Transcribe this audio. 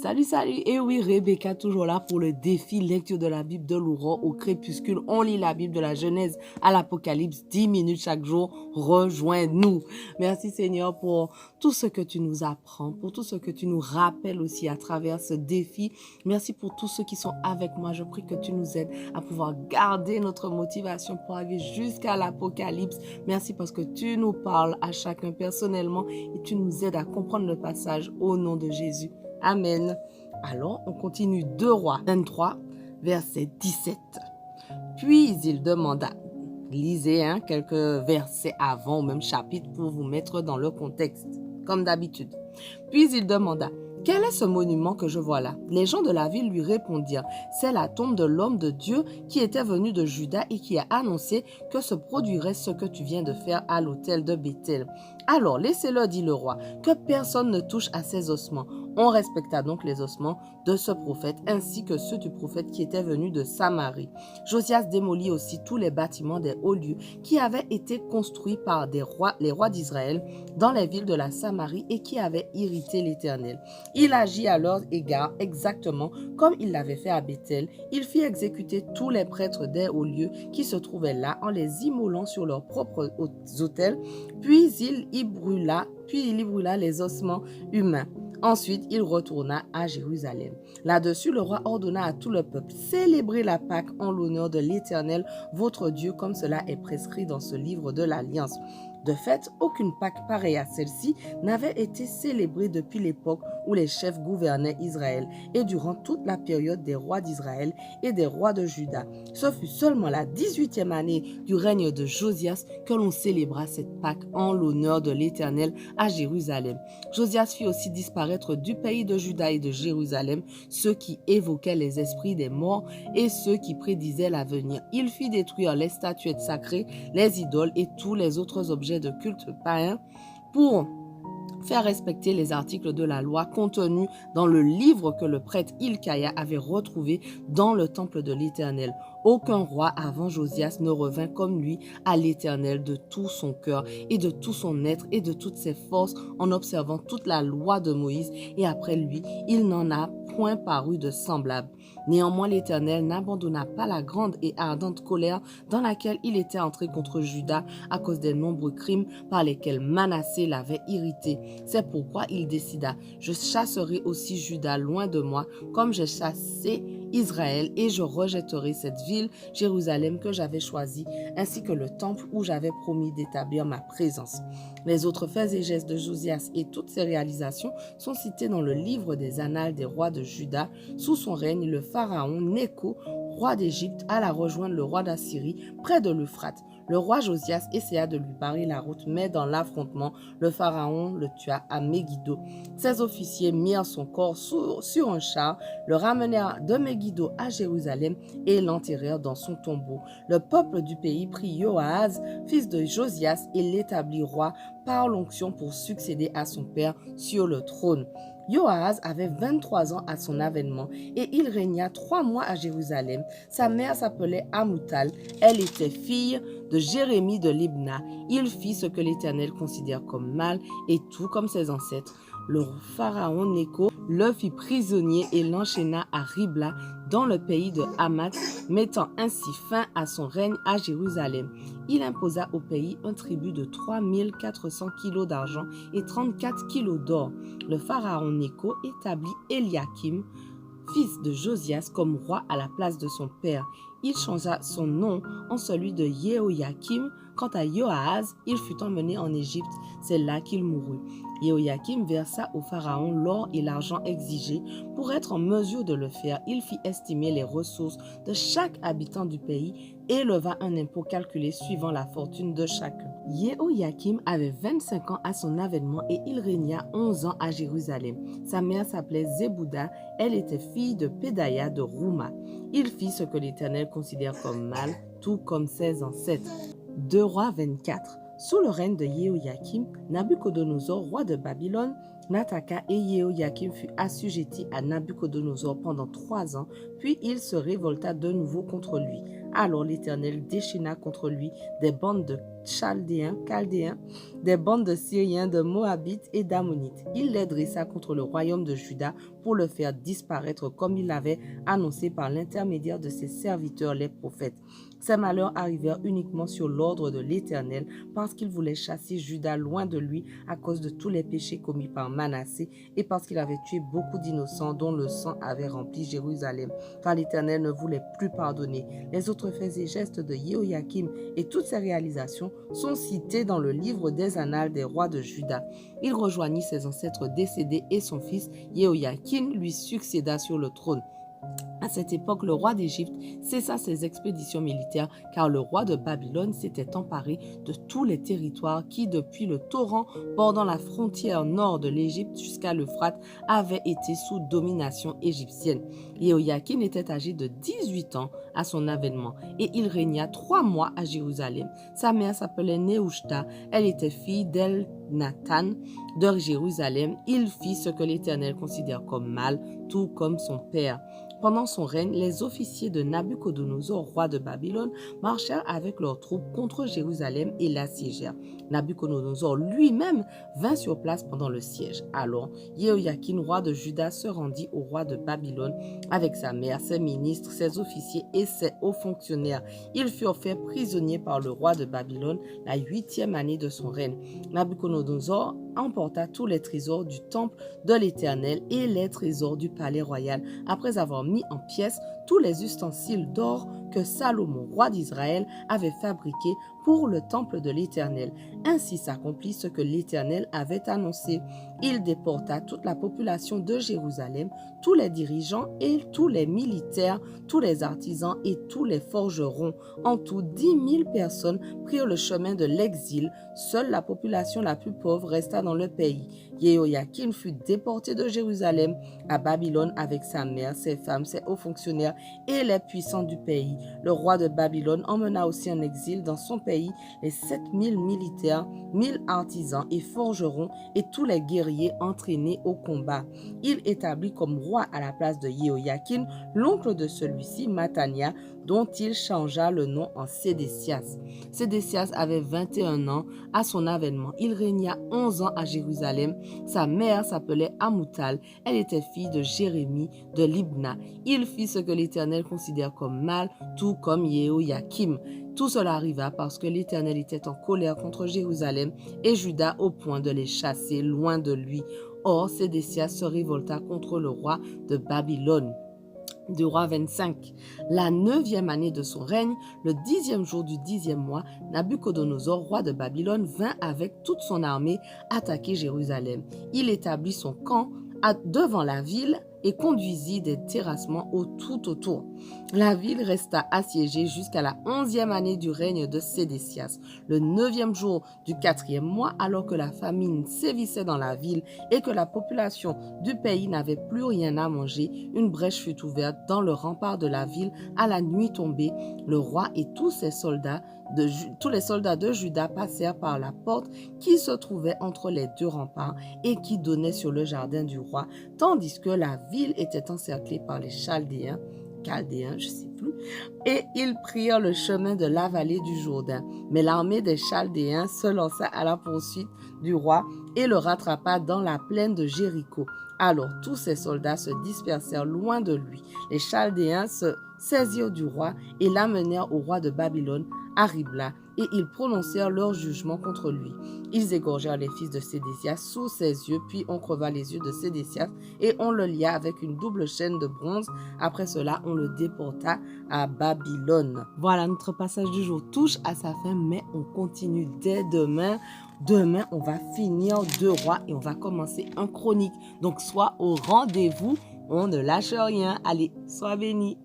Salut, salut! Et oui, Rebecca, toujours là pour le défi lecture de la Bible de l'aurore au crépuscule. On lit la Bible de la Genèse à l'Apocalypse, 10 minutes chaque jour. Rejoins-nous. Merci Seigneur pour tout ce que tu nous apprends, pour tout ce que tu nous rappelles aussi à travers ce défi. Merci pour tous ceux qui sont avec moi. Je prie que tu nous aides à pouvoir garder notre motivation pour arriver jusqu'à l'Apocalypse. Merci parce que tu nous parles à chacun personnellement et tu nous aides à comprendre le passage au nom de Jésus. Amen. Alors, on continue 2 Rois 23, verset 17. Puis il demanda, lisez quelques versets avant au même chapitre pour vous mettre dans le contexte, comme d'habitude. Puis il demanda, quel est ce monument que je vois là? Les gens de la ville lui répondirent, c'est la tombe de l'homme de Dieu qui était venu de Juda et qui a annoncé que se produirait ce que tu viens de faire à l'autel de Béthel. Alors laissez-le, dit le roi, que personne ne touche à ses ossements. On respecta donc les ossements de ce prophète ainsi que ceux du prophète qui était venu de Samarie. Josias démolit aussi tous les bâtiments des hauts lieux qui avaient été construits par les rois d'Israël dans les villes de la Samarie et qui avaient irrité l'Éternel. Il agit à leur égard exactement comme il l'avait fait à Béthel. Il fit exécuter tous les prêtres des hauts lieux qui se trouvaient là en les immolant sur leurs propres autels, puis il y brûla les ossements humains. Ensuite, il retourna à Jérusalem. Là-dessus, le roi ordonna à tout le peuple, célébrez la Pâque en l'honneur de l'Éternel, votre Dieu, comme cela est prescrit dans ce livre de l'Alliance. De fait, aucune Pâque pareille à celle-ci n'avait été célébrée depuis l'époque où les chefs gouvernaient Israël et durant toute la période des rois d'Israël et des rois de Juda. Ce fut seulement la 18e année du règne de Josias que l'on célébra cette Pâque en l'honneur de l'Éternel à Jérusalem. Josias fit aussi disparaître du pays de Juda et de Jérusalem ceux qui évoquaient les esprits des morts et ceux qui prédisaient l'avenir. Il fit détruire les statuettes sacrées, les idoles et tous les autres objets de culte païen pour faire respecter les articles de la loi contenus dans le livre que le prêtre Hilkaya avait retrouvé dans le temple de l'Éternel. Aucun roi avant Josias ne revint comme lui à l'Éternel de tout son cœur et de tout son être et de toutes ses forces en observant toute la loi de Moïse, et après lui, il n'en a point paru de semblable. Néanmoins, l'Éternel n'abandonna pas la grande et ardente colère dans laquelle il était entré contre Juda à cause des nombreux crimes par lesquels Manassé l'avait irrité. C'est pourquoi il décida, je chasserai aussi Juda loin de moi, comme j'ai chassé Israël, et je rejetterai cette ville, Jérusalem, que j'avais choisie, ainsi que le temple où j'avais promis d'établir ma présence. Les autres faits et gestes de Josias et toutes ses réalisations sont cités dans le livre des Annales des rois de Juda. Sous son règne, le pharaon Nécho, roi d'Égypte, alla rejoindre le roi d'Assyrie près de l'Euphrate. Le roi Josias essaya de lui barrer la route, mais dans l'affrontement, le pharaon le tua à Megiddo. Ses officiers mirent son corps sur un char, le ramenèrent de Megiddo à Jérusalem et l'enterrèrent dans son tombeau. Le peuple du pays prit Joahaz, fils de Josias, et l'établit roi par l'onction pour succéder à son père sur le trône. Joahaz avait 23 ans à son avènement et il régna 3 mois à Jérusalem. Sa mère s'appelait Amoutal. Elle était fille de Jérémie de Libna. Il fit ce que l'Éternel considère comme mal et tout comme ses ancêtres. Le pharaon Nécho le fit prisonnier et l'enchaîna à Ribla dans le pays de Hamath, mettant ainsi fin à son règne à Jérusalem. Il imposa au pays un tribut de 3400 kilos d'argent et 34 kilos d'or. Le pharaon Nécho établit Eliakim, fils de Josias, comme roi à la place de son père. Il changea son nom en celui de Jéhoïakim. Quant à Joahaz, il fut emmené en Égypte, c'est là qu'il mourut. Jéhoïakim versa au pharaon l'or et l'argent exigés. Pour être en mesure de le faire, il fit estimer les ressources de chaque habitant du pays et leva un impôt calculé suivant la fortune de chacun. Jéhoïakim avait 25 ans à son avènement et il régna 11 ans à Jérusalem. Sa mère s'appelait Zébouda, elle était fille de Pédaïa de Rouma. Il fit ce que l'Éternel considère comme mal, tout comme ses ancêtres. 2 Rois 24. Sous le règne de Jéhoïakim, Nabuchodonosor, roi de Babylone, n'attaqua et Jéhoïakim fut assujetti à Nabuchodonosor pendant 3 ans, puis il se révolta de nouveau contre lui. Alors l'Éternel déchaîna contre lui des bandes de Chaldéens, des bandes de Syriens, de Moabites et d'Ammonites. Il les dressa contre le royaume de Juda pour le faire disparaître comme il l'avait annoncé par l'intermédiaire de ses serviteurs les prophètes. Ces malheurs arrivèrent uniquement sur l'ordre de l'Éternel parce qu'il voulait chasser Juda loin de lui à cause de tous les péchés commis par Manassé et parce qu'il avait tué beaucoup d'innocents dont le sang avait rempli Jérusalem, car l'Éternel ne voulait plus pardonner. Les autres faits et gestes de Jéhoïakim et toutes ses réalisations sont cités dans le livre des annales des rois de Juda. Il rejoignit ses ancêtres décédés et son fils Jéhoïakim lui succéda sur le trône. À cette époque, le roi d'Égypte cessa ses expéditions militaires car le roi de Babylone s'était emparé de tous les territoires qui, depuis le torrent bordant la frontière nord de l'Égypte jusqu'à l'Euphrate, avaient été sous domination égyptienne. Jéhoïakim était âgé de 18 ans à son avènement et il régna 3 mois à Jérusalem. Sa mère s'appelait Nehushta, elle était fille d'El-Nathan de Jérusalem. Il fit ce que l'Éternel considère comme mal, tout comme son père. Pendant son règne, les officiers de Nabuchodonosor, roi de Babylone, marchèrent avec leurs troupes contre Jérusalem et l'assiégèrent. Nabuchodonosor lui-même vint sur place pendant le siège. Alors, Jéhoïakim, roi de Juda, se rendit au roi de Babylone avec sa mère, ses ministres, ses officiers et ses hauts fonctionnaires. Ils furent faits prisonniers par le roi de Babylone la 8e année de son règne. Nabuchodonosor emporta tous les trésors du temple de l'Éternel et les trésors du palais royal, après avoir mis en pièces tous les ustensiles d'or que Salomon, roi d'Israël, avait fabriqués pour le temple de l'Éternel. Ainsi s'accomplit ce que l'Éternel avait annoncé. Il déporta toute la population de Jérusalem, tous les dirigeants et tous les militaires, tous les artisans et tous les forgerons. En tout, 10 000 personnes prirent le chemin de l'exil. Seule la population la plus pauvre resta dans le pays. Jéhoïakim fut déporté de Jérusalem à Babylone avec sa mère, ses femmes, ses hauts fonctionnaires et les puissants du pays. Le roi de Babylone emmena aussi en exil dans son pays les 7000 militaires, 1000 artisans et forgerons et tous les guerriers entraînés au combat. Il établit comme roi à la place de Jéhoïakim l'oncle de celui-ci, Mathania, dont il changea le nom en Sédécias. Sédécias avait 21 ans à son avènement. Il régna 11 ans à Jérusalem. Sa mère s'appelait Amoutal. Elle était fille de Jérémie de Libna. Il fit ce que l'Éternel considère comme mal, tout comme Jéhoïakim. Tout cela arriva parce que l'Éternel était en colère contre Jérusalem et Juda au point de les chasser loin de lui. Or, Sédécias se révolta contre le roi de Babylone. Du roi 25. La 9e année de son règne, le 10e jour du 10e mois, Nabuchodonosor, roi de Babylone, vint avec toute son armée attaquer Jérusalem. Il établit son camp devant la ville et conduisit des terrassements tout autour. La ville resta assiégée jusqu'à la 11e année du règne de Sédécias. Le 9e jour du 4e mois, alors que la famine sévissait dans la ville et que la population du pays n'avait plus rien à manger, une brèche fut ouverte dans le rempart de la ville à la nuit tombée. Le roi et tous les soldats de Juda passèrent par la porte qui se trouvait entre les deux remparts et qui donnait sur le jardin du roi, tandis que la ville était encerclée par les Chaldéens, je sais plus, et ils prirent le chemin de la vallée du Jourdain. Mais l'armée des Chaldéens se lança à la poursuite du roi et le rattrapa dans la plaine de Jéricho. Alors tous ses soldats se dispersèrent loin de lui. Les Chaldéens se saisirent du roi et l'amenèrent au roi de Babylone à Ribla, et ils prononcèrent leur jugement contre lui. Ils égorgèrent les fils de Sédécias sous ses yeux, puis on creva les yeux de Sédécias et on le lia avec une double chaîne de bronze. Après cela, on le déporta à Babylone. Voilà, notre passage du jour touche à sa fin, mais on continue dès demain. Demain, on va finir 2 rois et on va commencer un chronique. Donc, sois au rendez-vous, on ne lâche rien. Allez, sois béni.